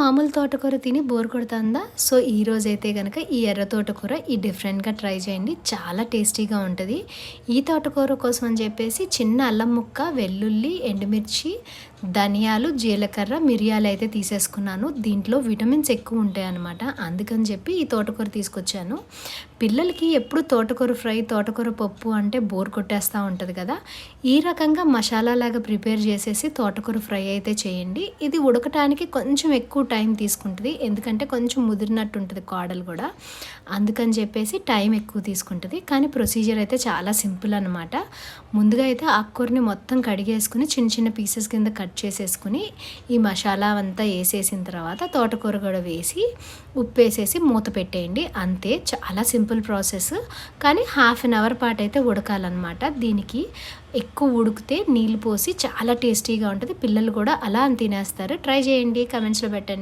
మామూలు తోటకూర తిని బోర్ కొడుతుందా? సో ఈరోజైతే గనక ఈ ఎర్ర తోటకూర డిఫరెంట్‌గా ట్రై చేయండి. చాలా టేస్టీగా ఉంటది. ఈ తోటకూర కోసం అని చెప్పేసి చిన్న అల్లం ముక్క, వెల్లుల్లి, ఎండుమిర్చి, ధనియాలు, జీలకర్ర, మిరియాలైతే తీసేసుకున్నాను. దీంట్లో విటమిన్స్ ఎక్కువ ఉంటాయన్నమాట. అందుకని చెప్పి ఈ తోటకూర తీసుకొచ్చాను. పిల్లలకి ఎప్పుడు తోటకూర ఫ్రై, తోటకూర పప్పు అంటే బోర్ కొట్టేస్తూ ఉంటది కదా! ఈ రకంగా మసాలా లాగా ప్రిపేర్ చేసేసి తోటకూర ఫ్రై అయితే చేయండి. ఇది ఉడకటానికి కొంచెం ఎక్కువ టైం తీసుకుంటది. ఎందుకంటే కొంచెం ముదిరినట్టు ఉంటది కాడలు కూడా. అందుకని చెప్పేసి టైం ఎక్కువ తీసుకుంటది. కానీ ప్రొసీజర్ అయితే చాలా సింపుల్ అనమాట. ముందుగా అయితే ఆకుకూరని మొత్తం కడిగేసుకుని చిన్న చిన్న పీసెస్ కింద కట్ చేసేసుకుని ఈ మసాలా అంతా వేసేసిన తర్వాత తోటకూర కూడా వేసి ఉప్పు వేసేసి మూత పెట్టేయండి. అంతే, చాలా సింపుల్ ప్రాసెస్. కానీ హాఫ్ అన్ అవర్ పాటు అయితే ఉడకాలన్నమాట. దీనికి ఎక్కువ ఉడికితే నీళ్ళు పోసి చాలా టేస్టీగా ఉంటుంది. పిల్లలు కూడా అలా అని తినేస్తారు. ట్రై చేయండి, కమెంట్స్లో పెట్టండి.